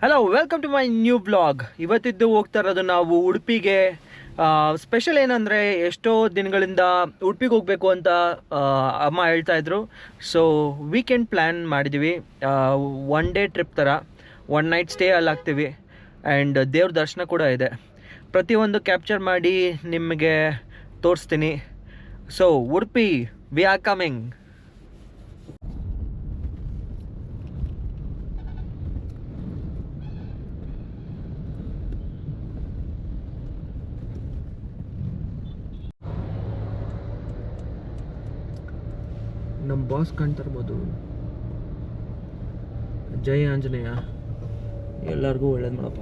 Hello, welcome to my new blog. ಇವತ್ತಿದ್ದು ಹೋಗ್ತಾ ಇರೋದು ನಾವು ಉಡುಪಿಗೆ. ಸ್ಪೆಷಲ್ ಏನಂದರೆ, ಎಷ್ಟೋ ದಿನಗಳಿಂದ ಉಡುಪಿಗೆ ಹೋಗಬೇಕು ಅಂತ ಅಮ್ಮ ಹೇಳ್ತಾ ಇದ್ರು. ಸೊ ವೀಕೆಂಡ್ ಪ್ಲ್ಯಾನ್ ಮಾಡಿದ್ವಿ. ಒನ್ ಡೇ ಟ್ರಿಪ್ ಥರ, ಒನ್ ನೈಟ್ ಸ್ಟೇ ಅಲ್ಲಿ ಆಗ್ತೀವಿ. ಆ್ಯಂಡ್ ದೇವ್ರ ದರ್ಶನ ಕೂಡ ಇದೆ. ಪ್ರತಿಯೊಂದು ಕ್ಯಾಪ್ಚರ್ ಮಾಡಿ ನಿಮಗೆ ತೋರಿಸ್ತೀನಿ. So Udupi, we are coming. ನಮ್ಮ ಬಾಸ್ ಕಾಣ್ತಾ ಇರ್ಬೋದು. ಜೈ ಆಂಜನೇಯ, ಎಲ್ಲರಿಗೂ ಒಳ್ಳೇದು ಮಾಡಪ್ಪ.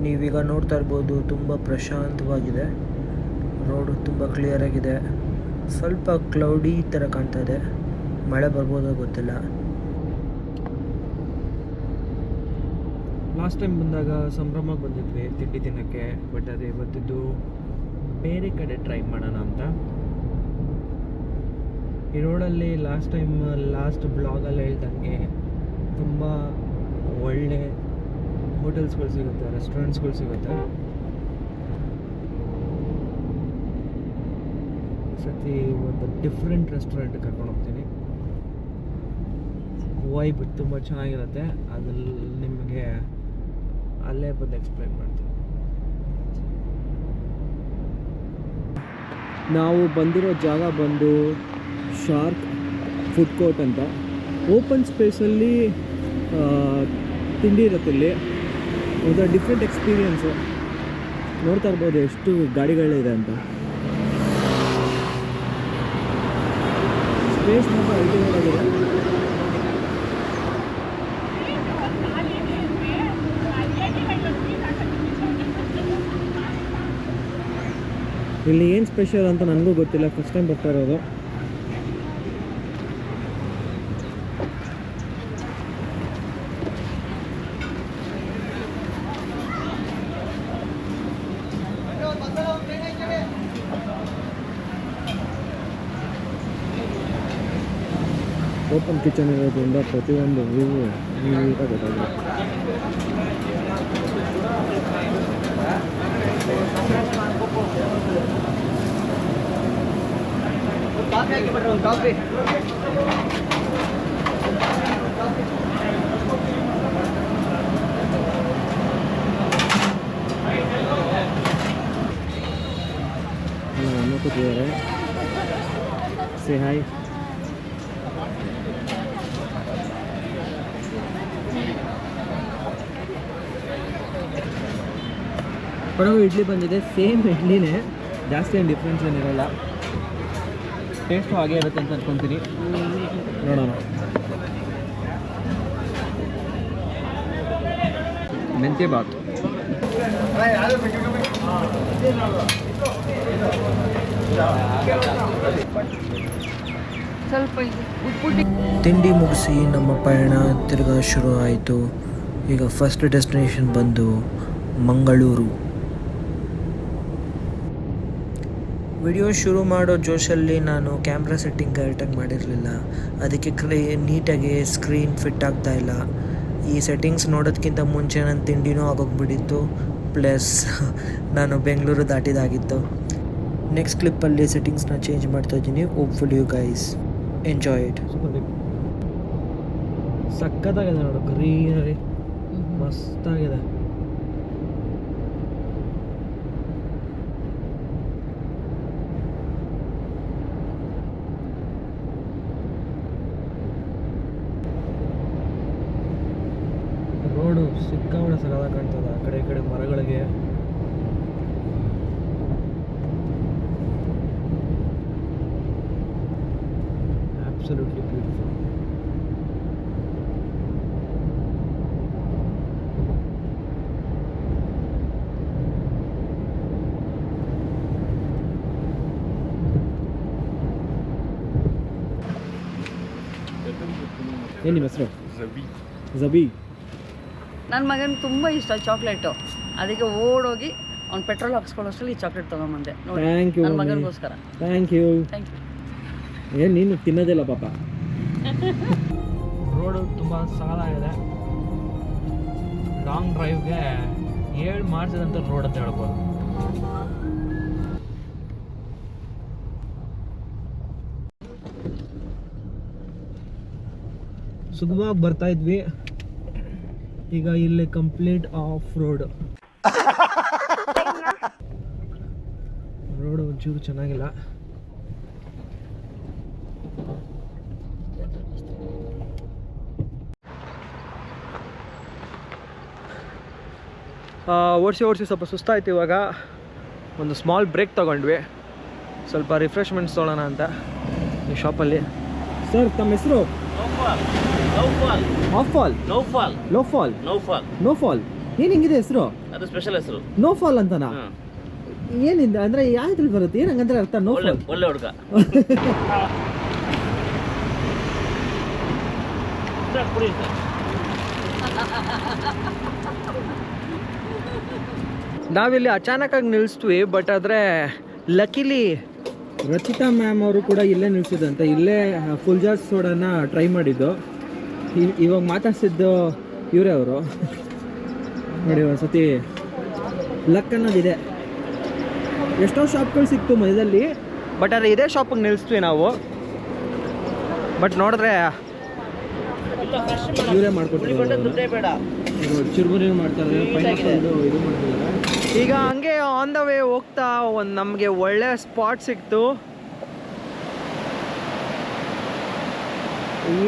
ನೀವೀಗ ನೋಡ್ತಾ ಇರ್ಬೋದು, ತುಂಬ ಪ್ರಶಾಂತವಾಗಿದೆ. ರೋಡು ತುಂಬ ಕ್ಲಿಯರ್ ಆಗಿದೆ. ಸ್ವಲ್ಪ ಕ್ಲೌಡಿ ಥರ ಕಾಣ್ತಾ ಇದೆ, ಮಳೆ ಬರ್ಬೋದೋ ಗೊತ್ತಿಲ್ಲ. ಲಾಸ್ಟ್ ಟೈಮ್ ಬಂದಾಗ ಸಂಭ್ರಮಕ್ಕೆ ಬಂದಿದ್ವಿ ತಿಂಡಿ ತಿನ್ನೋಕ್ಕೆ. ಬಟ್ ಅದೇ ಇವತ್ತಿದ್ದು ಬೇರೆ ಕಡೆ ಟ್ರೈ ಮಾಡೋಣ ಅಂತ. ಈ ರೋಡಲ್ಲಿ ಲಾಸ್ಟ್ ಬ್ಲಾಗಲ್ಲಿ ಹೇಳ್ದಂಗೆ ತುಂಬ ಒಳ್ಳೆ ಹೋಟೆಲ್ಸ್ಗಳು ಸಿಗುತ್ತೆ, ರೆಸ್ಟೋರೆಂಟ್ಸ್ಗಳು ಸಿಗುತ್ತೆ. ಸತಿ ಒಂದು ಡಿಫ್ರೆಂಟ್ ರೆಸ್ಟೋರೆಂಟ್ ಕರ್ಕೊಂಡು ಹೋಗ್ತೀನಿ. ವೈಬ್ ತುಂಬ ಚೆನ್ನಾಗಿರುತ್ತೆ. ಅದ್ರಲ್ಲಿ ನಿಮಗೆ ಅಲ್ಲೇ ಬಂದು ಎಕ್ಸ್ಪ್ಲೈನ್ ಮಾಡ್ತೀನಿ. ನಾವು ಬಂದಿರೋ ಜಾಗ ಬಂದು ಶಾರ್ಕ್ ಫುಡ್ ಕೋರ್ಟ್ ಅಂತ. ಓಪನ್ ಸ್ಪೇಸಲ್ಲಿ ತಿಂಡಿ ಇರುತ್ತೆ. ಇಲ್ಲಿ ಒಂದು ಡಿಫ್ರೆಂಟ್ ಎಕ್ಸ್ಪೀರಿಯೆನ್ಸು. ನೋಡ್ತಾ ಇರ್ಬೋದು ಎಷ್ಟು ಗಾಡಿಗಳಿದೆ ಅಂತ. ಸ್ಪೇಸ್ ತುಂಬ ಅಲ್ಟಿಮೇಟಾಗಿದೆ. ಇಲ್ಲಿ ಏನು ಸ್ಪೆಷಲ್ ಅಂತ ನನಗೂ ಗೊತ್ತಿಲ್ಲ, ಫಸ್ಟ್ ಟೈಮ್ ಬರ್ತಾ ಇರೋದು. ಓಪನ್ ಕಿಚನ್ ಇರೋದ್ರಿಂದ ಪ್ರತಿಯೊಂದು ವ್ಯೂ ನೀಟಾಗಿ ಗೊತ್ತಾಗುತ್ತೆ. ಅಮ್ಮ ಕೂತಿದ್ದಾರೆ. Say hi. ಪಡಗು ಇಡ್ಲಿ ಬಂದಿದೆ. ಸೇಮ್ ಇಡ್ಲಿನೇ, ಜಾಸ್ತಿ ಏನು ಡಿಫ್ರೆನ್ಸ್ ಏನಿರಲ್ಲ. ಟೇಸ್ಟು ಹಾಗೆ ಇರುತ್ತೆ ಅಂತ ಅಂದ್ಕೊತೀನಿ. ನೋಡೋಣ. ಮೆಂತ್ಯ ಬಾತ್. ತಿಂಡಿ ಮುಗಿಸಿ ನಮ್ಮ ಪಯಣ ತಿರ್ಗಾ ಶುರು ಆಯಿತು. ಈಗ ಫಸ್ಟ್ ಡೆಸ್ಟಿನೇಷನ್ ಬಂದು ಮಂಗಳೂರು. ವಿಡಿಯೋ ಶುರು ಮಾಡೋ ಜೋಶಲ್ಲಿ ನಾನು ಕ್ಯಾಮ್ರಾ ಸೆಟ್ಟಿಂಗ್ ಕರೆಕ್ಟಾಗಿ ಮಾಡಿರಲಿಲ್ಲ. ಅದಕ್ಕೆ ನೀಟಾಗಿ ಸ್ಕ್ರೀನ್ ಫಿಟ್ ಆಗ್ತಾ ಇಲ್ಲ. ಈ ಸೆಟ್ಟಿಂಗ್ಸ್ ನೋಡೋದಕ್ಕಿಂತ ಮುಂಚೆ ನನ್ನ ತಿಂಡಿನೂ ಆಗೋಗ್ಬಿಟ್ಟಿತ್ತು. ಪ್ಲಸ್ ನಾನು ಬೆಂಗಳೂರು ದಾಟಿದಾಗಿತ್ತು. ನೆಕ್ಸ್ಟ್ ಕ್ಲಿಪ್ಪಲ್ಲಿ ಸೆಟ್ಟಿಂಗ್ಸ್ನ ಚೇಂಜ್ ಮಾಡ್ತಾ ಇದ್ದೀನಿ. Hopefully you guys enjoy it. ಸಕ್ಕತ್ತಾಗಿದೆ ನೋಡು, ಗ್ರೀನರಿ ಮಸ್ತಾಗಿದೆ. ರೋಡು ಸಿಕ್ಕಾಪಟ್ಟೆ ಸಗದಾಗಿ ಕಾಣ್ತದೆ. ಆ ಕಡೆ ಈ ಕಡೆ ಮರಗಳಿಗೆ absolutely beautiful. ಏನು ನಿಮ್ಮ ಹೆಸರು? ಜಬಿ. ನನ್ನ ಮಗನಿಗೆ ತುಂಬ ಇಷ್ಟ ಚಾಕ್ಲೇಟು, ಅದಕ್ಕೆ ಓಡೋಗಿ ಅವ್ನು ಪೆಟ್ರೋಲ್ ಹಾಕ್ಸ್ಕೊಳ್ಳೋಷ್ಟರಲ್ಲಿ ಈ ಚಾಕ್ಲೇಟ್ ತೊಗೊಂಬಂದೆ ನೋಡಿ. ಥ್ಯಾಂಕ್ ಯು ನನ್ನ ಮಗನಿಗೋಸ್ಕರ. Thank you. ಏನು ನೀನು ತಿನ್ನೋದಿಲ್ಲ ಪಾಪ. ರೋಡು ತುಂಬ ಸಾಲಾಗಿದೆ. ಲಾಂಗ್ ಡ್ರೈವ್ಗೆ 7 ಮಾಡಿಸಿದಂಥ ರೋಡ್ ಅಂತ ಹೇಳ್ಬೋದು. ಸುಗಮವಾಗಿ ಬರ್ತಾ ಇದ್ವಿ, ಈಗ ಇಲ್ಲಿ ಕಂಪ್ಲೀಟ್ ಆಫ್ ರೋಡ್. ರೋಡ್ ಒಂಚೂರು ಚೆನ್ನಾಗಿಲ್ಲ. ಓಡಿಸಿ ಸ್ವಲ್ಪ ಸುಸ್ತಾಯ್ತು. ಇವಾಗ ಒಂದು ಸ್ಮಾಲ್ ಬ್ರೇಕ್ ತೊಗೊಂಡ್ವಿ, ಸ್ವಲ್ಪ ರಿಫ್ರೆಶ್ಮೆಂಟ್ಸ್ ತೊಗೊಳ್ಳೋಣ ಅಂತ ಈ ಶಾಪಲ್ಲಿ. ಸರ್ ತಮ್ಮ ಹೆಸರು? ನೋ ಫಾಲ್ ಏನು ಹಿಂಗಿದೆ ಹೆಸರು? ಅದು ಸ್ಪೆಷಲ್ ಹೆಸರು. ನೋ ಫಾಲ್ ಅಂತನಾ? ಏನಿಂದ ಅಂದ್ರೆ ಯಾವ್ದ್ರಲ್ಲಿ ಬರುತ್ತೆ, ಏನು ಹಂಗಂದ್ರೆ ಅರ್ಥ? No fall. ಒಳ್ಳೆ ಹುಡುಗ. ನಾವಿಲ್ಲಿ ಅಚಾನಕ್ಕಾಗಿ ನಿಲ್ಲಿಸ್ತೀವಿ, ಬಟ್ ಆದರೆ ಲಕಿಲಿ ರಚಿತಾ ಮ್ಯಾಮ್ ಅವರು ಕೂಡ ಇಲ್ಲೇ ನಿಲ್ಸಿದಂತೆ. ಇಲ್ಲೇ ಫುಲ್ ಜಾರ್ ಸೋಡಾನ ಟ್ರೈ ಮಾಡಿದ್ದು. ಇವಾಗ ಮಾತಾಡ್ಸಿದ್ದು ಇವರೇ ಅವರು ನೋಡಿ. ಒಂದ್ಸತಿ ಲಕ್ ಅನ್ನೋದಿದೆ. ಎಷ್ಟೋ ಶಾಪ್ಗಳು ಸಿಕ್ತು ಮಧ್ಯದಲ್ಲಿ, ಬಟ್ ಆದರೆ ಇದೇ ಶಾಪಿಗೆ ನಿಲ್ಲಿಸ್ತೀವಿ ನಾವು. ಬಟ್ ನೋಡಿದ್ರೆ ಇವರೇ ಮಾಡ್ಕೊಡ್ತಾರೆ, ಚಿರುಮುರಿ ಮಾಡ್ತಾರೆ, ಪೈನಾಪಲ್ ಇದು ಮಾಡ್ತಿದ್ದಾರೆ. ಈಗ ಹಂಗೆ ಆನ್ ದ ವೇ ಹೋಗ್ತಾ ಒಂದು ನಮಗೆ ಒಳ್ಳೆ ಸ್ಪಾಟ್ ಸಿಕ್ತು.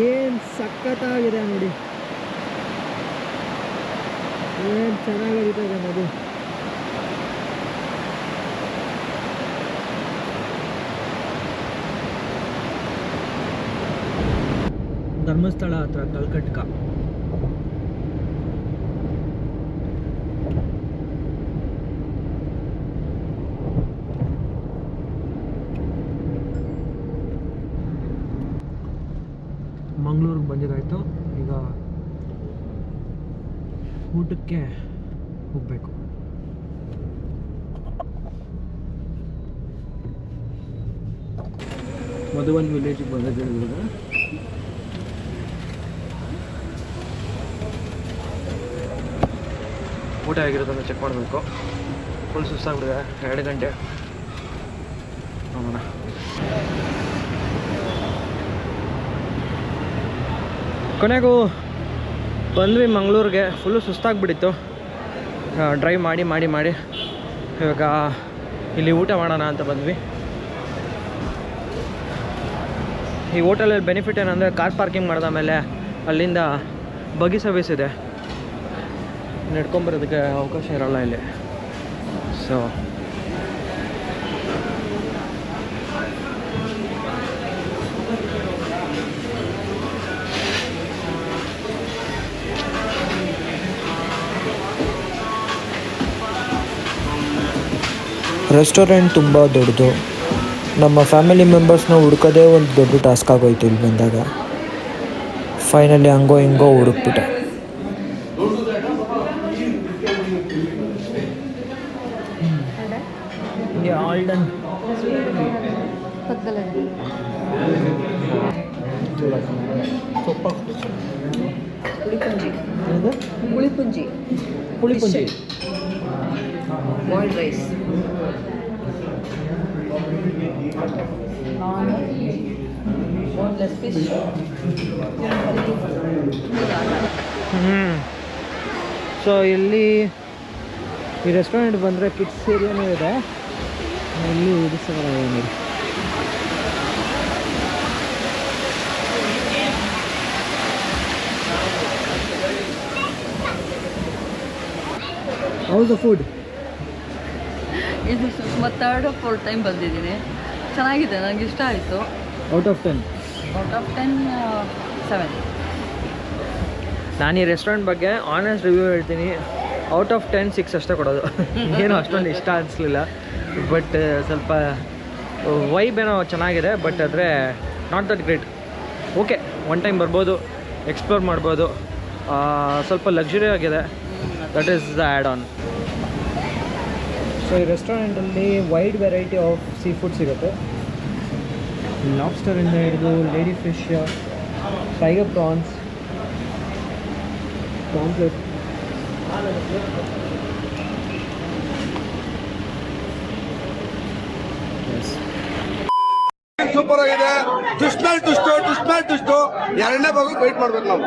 ಏನು ಸಖತ್ತಾಗಿದೆ ನೋಡಿ, ಏನು ಚೆನ್ನಾಗಿರ್ತದೆ ನೋಡಿ. ಧರ್ಮಸ್ಥಳ ಹತ್ರ ಕಲ್ಕಟ್ಕ. ಮಂಗಳೂರಿಗೆ ಬಂದಿದ್ದಾಯಿತು. ಈಗ ಊಟಕ್ಕೆ ಹೋಗಬೇಕು. ಮಧುವನ್ ವಿಲೇಜಿಗೆ ಬಂದಿದ್ದೀವಿ. ಊಟ ಆಗಿರೋದನ್ನು ಚೆಕ್ ಮಾಡಬೇಕು. ಫುಲ್ ಸುಸ್ತಾಗ್ಬಿಟ್ಟಿದೆ, 2 ಗಂಟೆ. ನೋಡೋಣ. ಕೊನೆಗೂ ಬಂದ್ವಿ ಮಂಗಳೂರಿಗೆ. ಫುಲ್ಲು ಸುಸ್ತಾಗ್ಬಿಟ್ಟಿತ್ತು ಡ್ರೈವ್ ಮಾಡಿ ಮಾಡಿ ಮಾಡಿ. ಇವಾಗ ಇಲ್ಲಿ ಊಟ ಮಾಡೋಣ ಅಂತ ಬಂದ್ವಿ. ಈ ಹೋಟೆಲಲ್ಲಿ ಬೆನಿಫಿಟ್ ಏನಂದರೆ ಕಾರ್ ಪಾರ್ಕಿಂಗ್ ಮಾಡಿದ ಮೇಲೆ ಅಲ್ಲಿಂದ ಬಗ್ಗಿ ಸರ್ವಿಸ್ ಇದೆ, ನಡ್ಕೊಂಬರೋದಕ್ಕೆ ಅವಕಾಶ ಇರೋಲ್ಲ ಇಲ್ಲಿ. ಸೊ ರೆಸ್ಟೋರೆಂಟ್ ತುಂಬ ದೊಡ್ಡದು. ನಮ್ಮ ಫ್ಯಾಮಿಲಿ ಮೆಂಬರ್ಸ್ನ ಹುಡ್ಕೋದೇ ಒಂದು ದೊಡ್ಡ ಟಾಸ್ಕ್ ಆಗೋಯ್ತು ಇಲ್ಲಿ ಬಂದಾಗ. ಫೈನಲಿ ಹಂಗೋ ಹಿಂಗೋ ಹುಡುಕ್ಬಿಟ್ಟೆ. All done. ಪುಳಿಪುಂಜಿ boiled rice, boneless fish. So ಇಲ್ಲಿ ಈ ರೆಸ್ಟೋರೆಂಟ್ ಬಂದರೆ ಕಿಡ್ಸ್ ಏರಿಯಾನೂ ಇದೆ. ಇಲ್ಲಿ ನೋಡಿ. How's the? ಇದು ಸುಮಾರು 3rd or 4th ಟೈಮ್ ಬಂದಿದ್ದೀನಿ. ಚೆನ್ನಾಗಿದೆ, ನನಗೆ ಇಷ್ಟ ಆಯಿತು. Out of 10? Out of 10 7. ನಾನು ಈ ರೆಸ್ಟೋರೆಂಟ್ ಬಗ್ಗೆ ಆನೆಸ್ಟ್ ರಿವ್ಯೂ ಹೇಳ್ತೀನಿ. ಔಟ್ ಆಫ್ 10 6 ಅಷ್ಟೇ ಕೊಡೋದು. ಏನು ಅಷ್ಟೊಂದು ಇಷ್ಟ ಅನಿಸ್ಲಿಲ್ಲ. ಬಟ್ ಸ್ವಲ್ಪ ವೈಬ್ ಏನೋ ಚೆನ್ನಾಗಿದೆ, ಬಟ್ ಆದರೆ not that great. Okay, one time ಬರ್ಬೋದು. ಎಕ್ಸ್ಪ್ಲೋರ್ ಮಾಡ್ಬೋದು. ಸ್ವಲ್ಪ ಲಕ್ಸುರಿ ಆಗಿದೆ. That is the add on. So ಈ ರೆಸ್ಟೋರೆಂಟಲ್ಲಿ wide variety of sea food ಸಿಗುತ್ತೆ. ಲಾಬ್ಸ್ಟರಿಂದ ಹಿಡಿದು lady fish, tiger prawns, pomfret. Super ಆಗಿದೆ. ಟುಸ್ಟ್ ಮೇಲೆ ಟುಸ್ಟು ಎರಡನೇ ಭಾಗಕ್ಕೆ ವೆಯ್ಟ್ ಮಾಡ್ಬೇಕು ನಾವು.